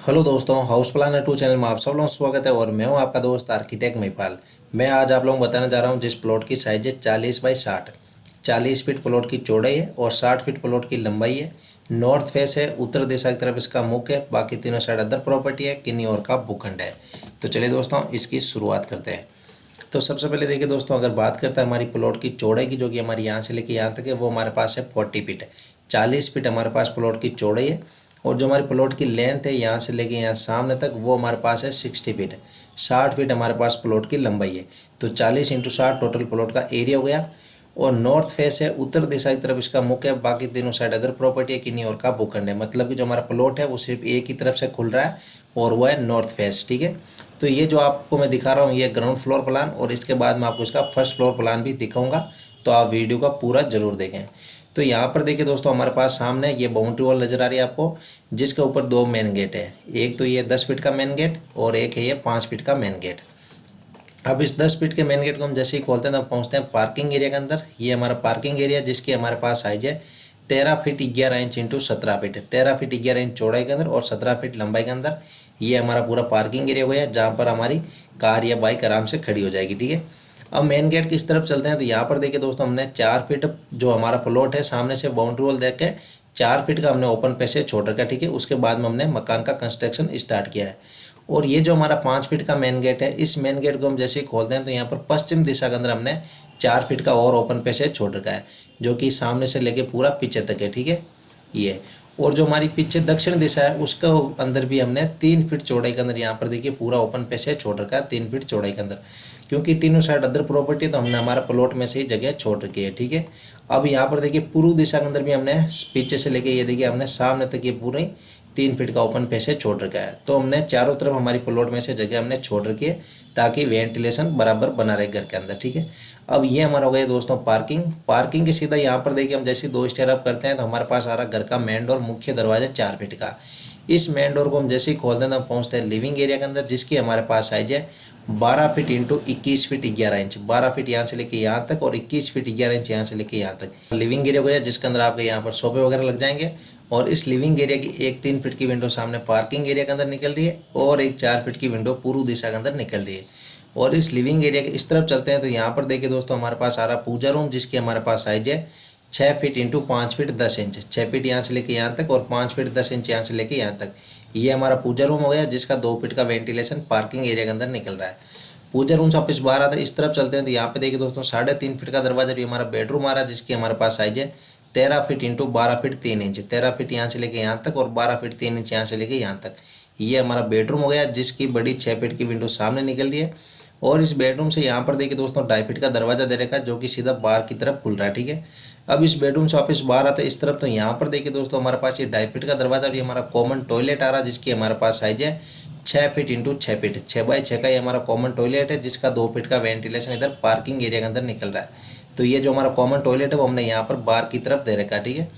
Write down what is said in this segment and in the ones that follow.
Hello दोस्तों, house planner 2 channel में आप सब लोगों का स्वागत है। और मैं हूं आपका दोस्त आर्किटेक्ट महिपाल। मैं आज आप लोगों को बताने जा रहा हूं जिस प्लॉट की साइज है 40 बाई 60। 40 फीट प्लॉट की चौड़ाई है और 60 फीट प्लॉट की लंबाई है। नॉर्थ फेस है, उत्तर दिशा की तरफ इसका मुख है। बाकी तीनों साइड अदर प्रॉपर्टी है, किन्हीं और का भूखंड है। तो चलिए दोस्तों, इसकी शुरुआत करते हैं। तो सबसे पहले देखिए दोस्तों, अगर बात करता है हमारी प्लॉट की चौड़ाई की, जो कि हमारी यहाँ से लेके यहाँ तक है, वो हमारे पास है 40 फीट है। 40 फीट हमारे पास प्लॉट की चौड़ाई है। और जो हमारी प्लॉट की लेंथ है यहाँ से लेके यहाँ सामने तक, वो हमारे पास है 60 फीट है। 60 फीट हमारे पास प्लॉट की लंबाई है। तो 40 × 60 टोटल प्लॉट का एरिया हो गया। और नॉर्थ फेस है, उत्तर दिशा की तरफ इसका मुख है। बाकी तीनों साइड अदर प्रॉपर्टी है, किन्हीं और का भूखंड है। मतलब कि जो हमारा प्लॉट है वो सिर्फ एक ही तरफ से खुल रहा है और वो है नॉर्थ फेस। ठीक है। तो ये जो आपको मैं दिखा रहा हूँ, ये ग्राउंड फ्लोर प्लान, और इसके बाद मैं आपको इसका फर्स्ट फ्लोर प्लान भी दिखाऊंगा। तो आप वीडियो का पूरा जरूर देखें। तो यहाँ पर देखिए दोस्तों, हमारे पास सामने ये बाउंड्री वॉल नजर आ रही है आपको, जिसके ऊपर दो मेन गेट है। एक तो ये 10 फीट का मेन गेट और एक है ये 5 फीट का मेन गेट। अब इस 10 फीट के मेन गेट को हम जैसे ही खोलते हैं तो पहुँचते हैं पार्किंग एरिया के अंदर। ये हमारा पार्किंग एरिया, जिसकी हमारे पास साइज है 13 feet 11 inch into 17 feet. 13 feet 11 inch चौड़ाई के अंदर और 17 फीट लंबाई के अंदर ये हमारा पूरा पार्किंग एरिया हुआ है, जहाँ पर हमारी कार या बाइक आराम से खड़ी हो जाएगी। ठीक है। अब मेन गेट की इस तरफ चलते हैं। तो यहाँ पर देखिए दोस्तों, हमने 4 फीट जो हमारा प्लॉट है, सामने से बाउंड्री वॉल देख के 4 फीट का हमने ओपन पैसेज छोड़ रखा है। ठीक है। उसके बाद में हमने मकान का कंस्ट्रक्शन स्टार्ट किया है। और ये जो हमारा 5 फीट का मेन गेट है, इस मेन गेट को हम जैसे ही खोलते हैं तो यहाँ पर पश्चिम दिशा के अंदर हमने 4 फीट का और ओपन पैसेज छोड़ रखा है, जो कि सामने से लेके पूरा पीछे तक है। ठीक है। ये और जो हमारी पीछे दक्षिण दिशा है, उसका अंदर भी हमने 3 फीट चौड़ाई के अंदर यहाँ पर देखिए पूरा ओपन पैसेज छोड़ रखा है, 3 फीट चौड़ाई के अंदर। क्योंकि तीनों साइड अदर प्रॉपर्टी, तो हमने हमारा प्लॉट में से ही जगह छोड़ रखी है। ठीक है। अब यहाँ पर देखिए पूर्व दिशा के अंदर भी हमने पीछे से लेके ये देखिए हमने सामने तक ये पूरे 3 फीट का ओपन पैसेज छोड़ रखा है। तो हमने चारों तरफ हमारी प्लॉट में से जगह हमने छोड़ रखी है, ताकि वेंटिलेशन बराबर बना रहे घर के अंदर। ठीक है। अब ये हमारा हो गया दोस्तों पार्किंग। पार्किंग के सीधा यहाँ पर देखिए हम जैसे 2 स्टेयर अप करते हैं तो हमारे पास आ रहा घर का मेन डोर, मुख्य दरवाजा 4 फीट का। इस मेन डोर को हम जैसे ही खोलते हैं तो हम पहुँचते हैं लिविंग एरिया के अंदर, जिसकी हमारे पास साइज है 12 feet into 21 feet 11 inch. 12 feet यहाँ से लेके यहाँ तक और 21 फीट 11 इंच यहाँ से लेके यहाँ तक लिविंग एरिया हो गया, जिसके अंदर आपके यहाँ पर सोफे वगैरह लग जाएंगे। और इस लिविंग एरिया की एक 3 फीट की विंडो सामने पार्किंग एरिया के अंदर निकल रही है, और एक 4 फीट की विंडो पूर्व दिशा के अंदर निकल रही है। और इस लिविंग एरिया के इस तरफ चलते हैं तो यहाँ पर देखिए दोस्तों, हमारे पास आ रहा पूजा रूम, जिसकी हमारे पास साइज है 6 feet into 5 feet 10 inch. 6 feet यहाँ से लेके यहाँ तक और 5 फीट 10 इंच यहाँ से लेके यहाँ तक। ये हमारा पूजा रूम हो गया, जिसका 2 फीट का वेंटिलेशन पार्किंग एरिया के अंदर निकल रहा है। पूजा रूम से वापस बाहर आता है, इस तरफ चलते हैं तो यहाँ पे देखिए दोस्तों 3.5 फीट का दरवाजा भी हमारा बेडरूम आ रहा है, जिसकी हमारे पास साइज है 13 feet into 12 feet 3 inch. 13 feet यहाँ से लेके यहाँ तक और 12 फीट 3 इंच यहाँ से लेके यहाँ तक। ये हमारा बेडरूम हो गया, जिसकी बड़ी 6 फीट की विंडो सामने निकल रही है। और इस बेडरूम से यहाँ पर देखिए दोस्तों 2.5 फीट का दरवाजा दे रखा है, जो कि सीधा बाहर की तरफ खुल रहा है। ठीक है। अब इस बेडरूम से वापस बाहर आते हैं इस तरफ, तो यहाँ पर देखिए दोस्तों हमारे पास ये 2.5 फीट का दरवाजा और ये हमारा कॉमन टॉयलेट आ रहा है, जिसकी हमारे पास साइज है 6 फीट इंटू 6 फीट। 6 बाई 6 का ये हमारा कॉमन टॉयलेट है, जिसका 2 फीट का वेंटिलेशन इधर पार्किंग एरिया के अंदर निकल रहा है। तो ये जो हमारा कॉमन टॉयलेट है वो हमने यहाँ पर बाहर की तरफ दे रखा है। ठीक है।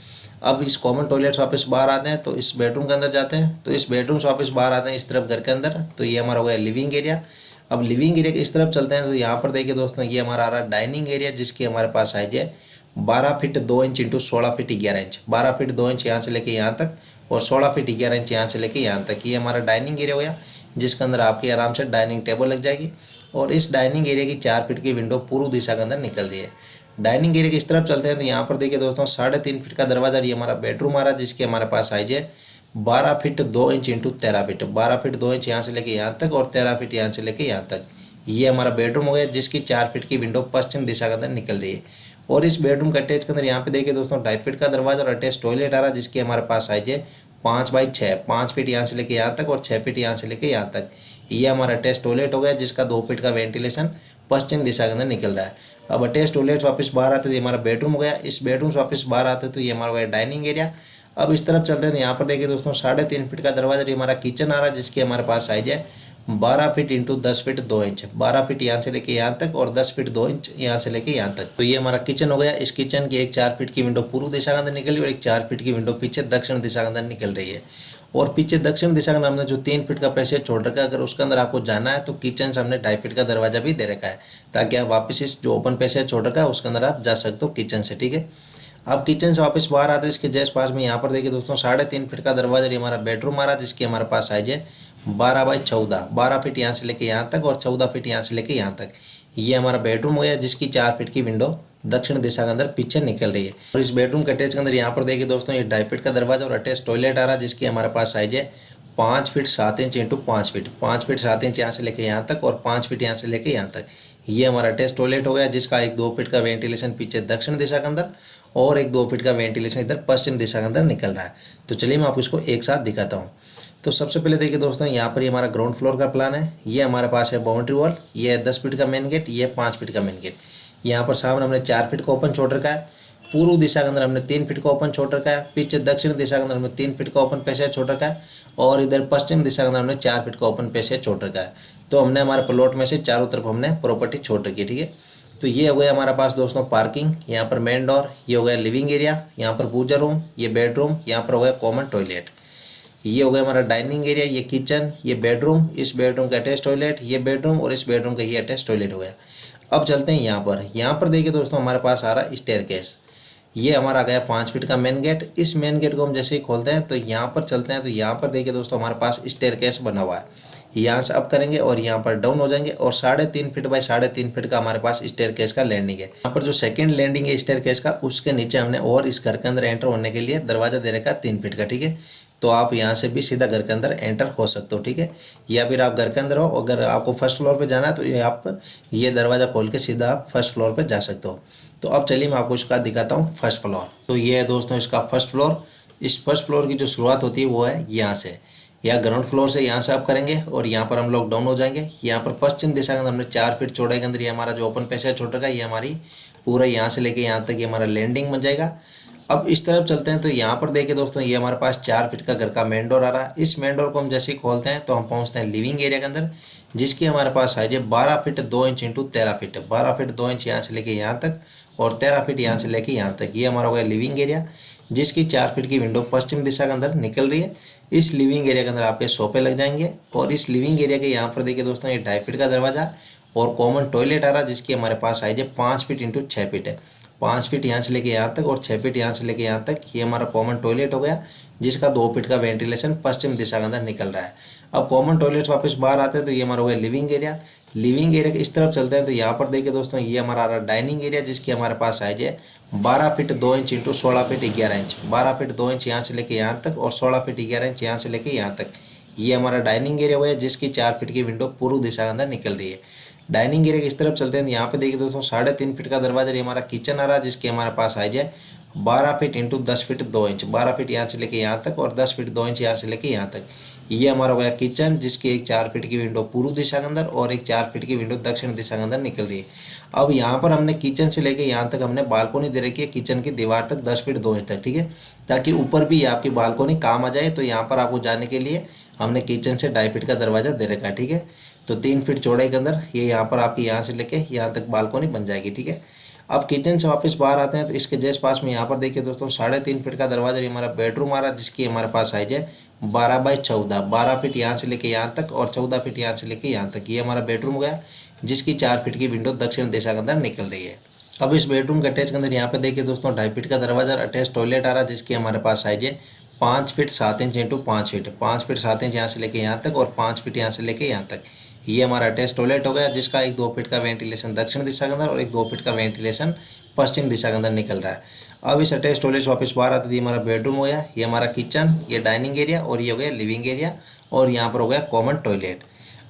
अब इस कॉमन टॉयलेट से वापस बाहर आते हैं तो इस बेडरूम के अंदर जाते हैं, तो इस बेडरूम से वापस बाहर आते हैं इस तरफ घर के अंदर, तो ये हमारा हो गया लिविंग एरिया। अब लिविंग एरिया के इस तरफ चलते हैं तो यहाँ पर देखिए दोस्तों, ये हमारा आ रहा है डाइनिंग एरिया, जिसकी हमारे पास साइज है 12 feet 2 inch into 16 feet 11 inch. 12 feet 2 inch यहाँ से लेके यहाँ तक और 16 फीट 11 इंच यहाँ से लेके यहाँ तक। ये हमारा डाइनिंग एरिया हो गया, जिसके अंदर आपकी आराम से डाइनिंग टेबल लग जाएगी। और इस डाइनिंग एरिया की 4 फीट की विंडो पूर्व दिशा के अंदर निकल रही है। डाइनिंग एरिया के इस तरफ चलते हैं तो यहाँ पर देखिए दोस्तों 3.5 फीट का दरवाजा, ये हमारा बेडरूम आ रहा है, जिसकी हमारे पास साइज है 12 feet 2 inch into 13 feet. 12 feet 2 inch यहाँ से लेके यहाँ तक और 13 फीट यहाँ से लेके यहाँ तक। ये हमारा बेडरूम हो गया, जिसकी 4 फीट की विंडो पश्चिम दिशा के अंदर निकल रही है। और इस बेडरूम के अटैच के अंदर यहाँ पे देखिए दोस्तों 2.5 फीट का दरवाजा और अटैच टॉयलेट आ रहा है, जिसकी हमारे पास साइज है 5 बाई 6। 5 फीट यहाँ से लेके यहाँ तक और 6 फीट यहाँ से लेके यहाँ तक। ये हमारा अटैच टॉयलेट हो गया, जिसका 2 फीट का वेंटिलेशन पश्चिम दिशा के अंदर निकल रहा है। अब अटैच टॉयलेट वापस बाहर आते तो ये हमारा बेडरूम हो गया। इस बेडरूम से वापस बाहर आते तो ये हमारा हो गया डाइनिंग एरिया। अब इस तरफ चलते हैं तो यहाँ पर देखिए दोस्तों 3.5 फीट का दरवाजा, ये हमारा किचन आ रहा है, जिसकी हमारे पास साइज है 12 feet into 10 feet 2 inch. 12 feet यहाँ से लेके यहाँ तक और 10 फीट 2 इंच यहाँ से लेके यहाँ तक। तो ये हमारा किचन हो गया। इस किचन की एक 4 फीट की विंडो पूर्व दिशा के अंदर निकल रही है और एक 4 फीट की विंडो पीछे दक्षिण दिशा के अंदर निकल रही है। और पीछे दक्षिण दिशा का हमने जो 3 फीट का पैसेज छोड़ रखा है, अगर उसके अंदर आपको जाना है तो किचन से हमने 2.5 फीट का दरवाजा भी दे रखा है, ताकि आप वापस इस जो ओपन पैसेज छोड़ रखा है उसके अंदर आप जा सकते हो किचन से। ठीक है। अब किचन से वापस बाहर आते हैं, इसके जस्ट पास में यहाँ पर देखिए दोस्तों 3.5 फीट का दरवाजा, ये हमारा बेडरूम आ रहा है, जिसकी हमारे पास साइज है 12 बाई 14, 12 फीट यहाँ से लेके यहाँ तक और 14 फीट यहाँ से लेके यहाँ तक। ये हमारा बेडरूम हो गया, जिसकी 4 फीट की विंडो दक्षिण दिशा के अंदर पीछे निकल रही है। और इस बेडरूम के अटैच के अंदर यहाँ पर देखिए दोस्तों ये 2.5 फीट का दरवाजा और अटैच टॉयलेट आ रहा है, जिसकी हमारे पास साइज है 5 feet 7 inch into 5 feet, 5 feet 7 inch यहाँ से लेके यहाँ तक और 5 फीट यहाँ से लेके यहाँ तक। ये हमारा अटैच टॉयलेट हो गया, जिसका एक 2 फीट का वेंटिलेशन पीछे दक्षिण दिशा के अंदर और एक 2 फीट का वेंटिलेशन इधर पश्चिम दिशा के अंदर निकल रहा है। तो चलिए मैं आपको इसको एक साथ दिखाता हूँ। तो सबसे पहले देखिए दोस्तों यहाँ पर ये हमारा ग्राउंड फ्लोर का प्लान है। ये हमारे पास है बाउंड्री वॉल, ये है 10 फीट का मेन गेट, ये 5 फीट का मेन गेट। यहाँ पर सामने हमने 4 फीट का ओपन छोड़ रखा है, पूर्व दिशा के अंदर हमने 3 फीट का ओपन छोड़ रखा है, पीछे दक्षिण दिशा के अंदर हमने 3 फीट का ओपन पैसेज छोड़ रखा है और इधर पश्चिम दिशा के अंदर हमने 4 फीट का ओपन पैसेज छोड़ रखा है। तो हमने हमारे प्लॉट में से चारों तरफ हमने प्रॉपर्टी छोड़ रखी है, ठीक है। तो ये हो गया हमारे पास दोस्तों पार्किंग, यहाँ पर मेन डोर, ये हो गया लिविंग एरिया, यहाँ पर पूजा रूम, ये बेडरूम, यहाँ पर हो गया कॉमन टॉयलेट। ये हो गया हमारा डाइनिंग एरिया, ये किचन, ये बेडरूम, इस बेडरूम का अटैच टॉयलेट, ये बेडरूम और इस बेडरूम का ये अटैच टॉयलेट हो गया। अब चलते हैं यहाँ पर देखिए दोस्तों हमारे पास आ रहा है स्टेयरकेस। ये हमारा आ गया 5 फीट का मेन गेट। इस मेन गेट को हम जैसे ही खोलते हैं तो यहाँ पर चलते हैं, तो यहाँ पर देखिए दोस्तों हमारे पास स्टेयरकेस बना हुआ है। यहाँ से अप करेंगे और यहाँ पर डाउन हो जाएंगे और 3.5 फीट बाई 3.5 फीट का हमारे पास स्टेयरकेस का लैंडिंग है। यहाँ पर जो सेकंड लैंडिंग है स्टेयरकेस का, उसके नीचे हमने और इस घर के अंदर एंटर होने के लिए दरवाजा दे रखा है 3 फीट का, ठीक है। तो आप यहाँ से भी सीधा घर के अंदर एंटर हो सकते हो, ठीक है। या फिर आप घर के अंदर हो, अगर आपको फर्स्ट फ्लोर पे जाना है तो ये आप ये दरवाज़ा खोल के सीधा आप फर्स्ट फ्लोर पे जा सकते हो। तो अब चलिए मैं आपको इसका दिखाता हूँ फर्स्ट फ्लोर। तो ये है दोस्तों इसका फर्स्ट फ्लोर। इस फर्स्ट फ्लोर की जो शुरुआत होती है वो है यहाँ से, या ग्राउंड फ्लोर से यहाँ से आप करेंगे और यहाँ पर हम लोग डाउन हो जाएंगे। यहाँ पर पश्चिम दिशा के अंदर हमने 4 फीट चौड़ाई के अंदर ये हमारा जो ओपन पैसेज छोड़ रखा है, ये हमारी पूरा यहाँ से लेके यहाँ तक ये हमारा लैंडिंग बन जाएगा। अब इस तरफ चलते हैं, तो यहाँ पर देखिए दोस्तों ये हमारे पास 4 फीट का घर का मेन डोर आ रहा है। इस मेन डोर को हम जैसे ही खोलते हैं तो हम पहुँचते हैं लिविंग एरिया के अंदर, जिसकी हमारे पास साइज है 12 feet 2 inch into 13 feet, 12 feet 2 inch यहाँ से लेके यहाँ तक और 13 फीट यहाँ से लेके यहाँ तक। ये हमारा हो गया लिविंग एरिया, जिसकी 4 फीट की विंडो पश्चिम दिशा के अंदर निकल रही है। इस लिविंग एरिया के अंदर आपके सोफे लग जाएंगे और इस लिविंग एरिया के यहाँ पर देखिए दोस्तों ये 2.5 फीट का दरवाजा और कॉमन टॉयलेट आ रहा है, जिसकी हमारे पास साइज है 5 फीट इंटू 6 फीट है। 5 फीट यहाँ से लेके यहाँ तक और 6 फीट यहाँ से लेके यहाँ तक ये हमारा कॉमन टॉयलेट हो गया, जिसका 2 फीट का वेंटिलेशन पश्चिम दिशा के अंदर निकल रहा है। अब कॉमन टॉयलेट वापस बाहर आते हैं तो ये हमारा हो गया लिविंग एरिया। लिविंग एरिया के इस तरफ चलते हैं तो यहाँ पर देखिए दोस्तों ये हमारा आ रहा है डाइनिंग एरिया, जिसकी हमारे पास साइज है 12 feet 2 inch into 16 feet 11 inch, 12 feet 2 inch यहाँ से लेके यहाँ तक और 16 फीट 11 इंच यहाँ से लेके यहाँ तक। ये हमारा डाइनिंग एरिया हुआ है, जिसकी 4 फीट की विंडो पूर्व दिशा के अंदर निकल रही है। डाइनिंग एरिया की इस तरफ चलते हैं, यहाँ पे देखिए दोस्तों 3.5 फीट का दरवाजा, ये हमारा किचन आ रहा है, जिसकी हमारे पास साइज है 12 feet into 10 feet 2 inch, 12 feet यहाँ से लेके यहाँ तक और 10 फीट 2 इंच यहाँ से लेके यहाँ तक। ये हमारा हो गया किचन, जिसकी एक 4 फीट की विंडो पूर्व दिशा के अंदर और एक 4 फीट की विंडो दक्षिण दिशा के अंदर निकल रही है। अब यहाँ पर हमने किचन से लेके यहाँ तक हमने बालकोनी दे रखी है, किचन की दीवार तक 10 फीट 2 इंच तक, ठीक है, ताकि ऊपर भी आपकी बालकोनी काम आ जाए। तो यहाँ पर आपको जाने के लिए हमने किचन से 2.5 फीट का दरवाजा दे रखा है, ठीक है। तो 3 फीट चौड़ाई के अंदर ये यहाँ पर आपकी यहाँ से लेके यहाँ तक बालकोनी बन जाएगी, ठीक है। अब किचन से वापस बाहर आते हैं तो इसके जस्ट पास में यहाँ पर देखिए दोस्तों 3.5 फीट का दरवाजा, ये हमारा बेडरूम आ रहा है, जिसकी हमारे पास साइज है 12 बाई 14, 12 फीट यहाँ से लेके यहाँ तक और 14 फीट यहाँ से लेके यहाँ तक। ये हमारा बेडरूम हो गया, जिसकी 4 फीट की विंडो दक्षिण दिशा के अंदर निकल रही है। अब इस बेडरूम के अटैच के अंदर यहाँ पे देखिए दोस्तों 2.5 फीट का दरवाजा अटैच टॉयलेट आ रहा है, जिसकी हमारे पास साइज है 5 feet 7 inch into 5 feet, 5 feet 7 inch यहाँ से लेके यहाँ तक और 5 फीट यहाँ से लेके यहाँ तक। ये हमारा अटैच टॉयलेट हो गया, जिसका एक 2 फीट का वेंटिलेशन दक्षिण दिशा के अंदर और एक 2 फीट का वेंटिलेशन पश्चिम दिशा के अंदर निकल रहा है। अब इस अटैच टॉयलेट से वापस बाहर आते थे, हमारा बेडरूम हो गया, ये हमारा किचन, ये डाइनिंग एरिया और ये हो गया लिविंग एरिया और यहाँ पर हो गया कॉमन टॉयलेट।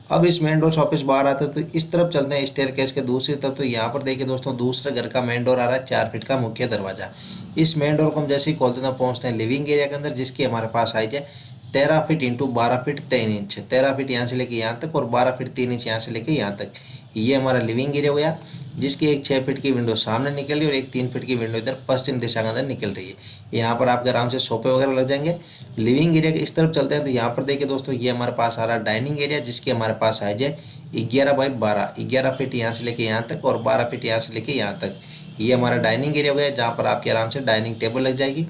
अब इस मेन डोर से वापस बाहर आते हैं तो इस तरफ चलते हैं स्टेयरकेस के दूसरी तरफ, तो यहाँ पर देखिए दोस्तों दूसरे घर का मेन डोर आ रहा है 4 फीट का मुख्य दरवाजा। इस मेन डोर को हम जैसे ही खोलते हैं तो पहुँचते हैं लिविंग एरिया के अंदर, जिसकी हमारे पास साइज है 13 feet into 12 feet 3 inch, 13 feet यहाँ से लेके यहाँ तक और 12 फीट 3 इंच यहाँ से लेके यहाँ तक। ये हमारा लिविंग एरिया हो गया, जिसकी एक 6 फीट की विंडो सामने निकल रही है और एक 3 फीट की विंडो इधर पश्चिम दिशा के अंदर निकल रही है। यहाँ पर आपके आराम से सोफे वगैरह लग जाएंगे। लिविंग एरिया के इस तरफ चलते हैं तो यहाँ पर देखिए दोस्तों ये हमारे पास आ रहा है डाइनिंग एरिया, जिसकी हमारे पास साइज है 11 बाई 12, 11 फीट यहाँ से लेके यहाँ तक और 12 फीट यहाँ से लेके यहाँ तक। ये हमारा डाइनिंग एरिया हो गया, जहाँ पर आपके आराम से डाइनिंग टेबल लग जाएगी।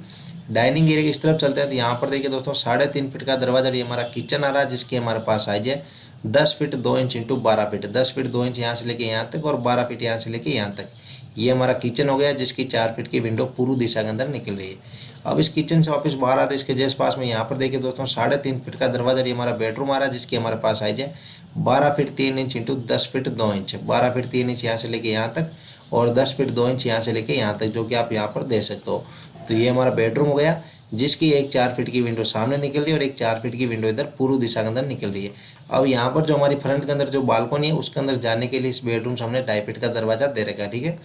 डाइनिंग एरिया की इस तरफ चलते हैं तो यहाँ पर देखिए दोस्तों 3.5 फीट का दरवाजा, ये हमारा किचन आ रहा है, जिसकी हमारे पास साइज है 10 feet 2 inch into 12 feet, 10 feet 2 inch यहाँ से लेके यहाँ तक और 12 फीट यहाँ से लेके यहाँ तक। ये हमारा किचन हो गया जिसकी 4 फीट की विंडो पूर्व दिशा के अंदर निकल रही है। अब इस किचन से वापस बाहर आते इसके जस्ट पास में यहाँ पर देखिए दोस्तों 3.5 फीट का दरवाजा, ये हमारा बेडरूम आ रहा है जिसकी हमारे पास साइज है 12 feet 3 inch into 10 feet 2 inch. 12 feet 3 inch यहाँ से लेके यहाँ तक और 10 फीट 2 इंच यहाँ से लेके यहाँ तक, जो कि आप यहाँ पर दे सकते हो। तो ये हमारा बेडरूम हो गया जिसकी एक 4 फीट की विंडो सामने निकल रही है और एक 4 फीट की विंडो इधर पूर्व दिशा के अंदर निकल रही है। अब यहाँ पर जो हमारी फ्रंट के अंदर जो बालकनी है उसके अंदर जाने के लिए इस बेडरूम से हमने 2.5 फीट का दरवाजा दे रखा है, ठीक है।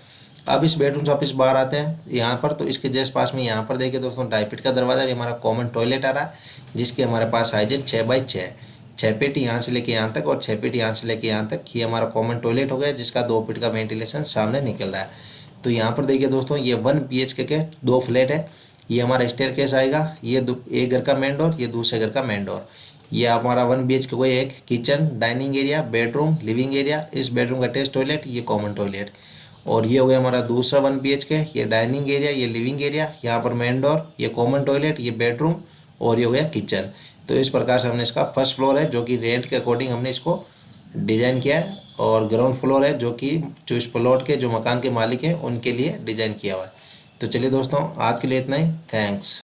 अब इस बेडरूम से वापस बाहर आते हैं यहाँ पर, तो इसके जस्ट पास में यहाँ पर देखिए दोस्तों 2.5 फीट का दरवाजा, ये हमारा कॉमन टॉयलेट आ रहा है जिसकी हमारे पास साइज है 6 बाई 6। 6 फीट यहाँ से लेके यहाँ तक और 6 फीट यहाँ से लेके यहाँ तक, ये हमारा कॉमन टॉयलेट हो गया जिसका 2 फीट का वेंटिलेशन सामने निकल रहा है। तो यहाँ पर देखिए दोस्तों ये 1 BHK के 2 फ्लैट है। ये हमारा स्टेयरकेस आएगा, ये एक घर का मेन डोर, ये दूसरे घर का मेन डोर। ये हमारा 1 BHK को एक kitchen, dining area, bedroom, living area, इस बेडरूम का अटैच टॉयलेट, ये कॉमन टॉयलेट। और ये हो गया हमारा दूसरा 1 BHK, ये डाइनिंग एरिया, ये लिविंग एरिया, यहाँ पर मेन डोर, ये कॉमन टॉयलेट, ये बेडरूम और ये हो गया किचन। तो इस प्रकार से हमने इसका फर्स्ट फ्लोर है जो कि रेंट के अकॉर्डिंग हमने इसको डिज़ाइन किया है, और ग्राउंड फ्लोर है जो कि जो इस प्लॉट के जो मकान के मालिक हैं उनके लिए डिज़ाइन किया हुआ है। तो चलिए दोस्तों आज के लिए इतना ही, थैंक्स।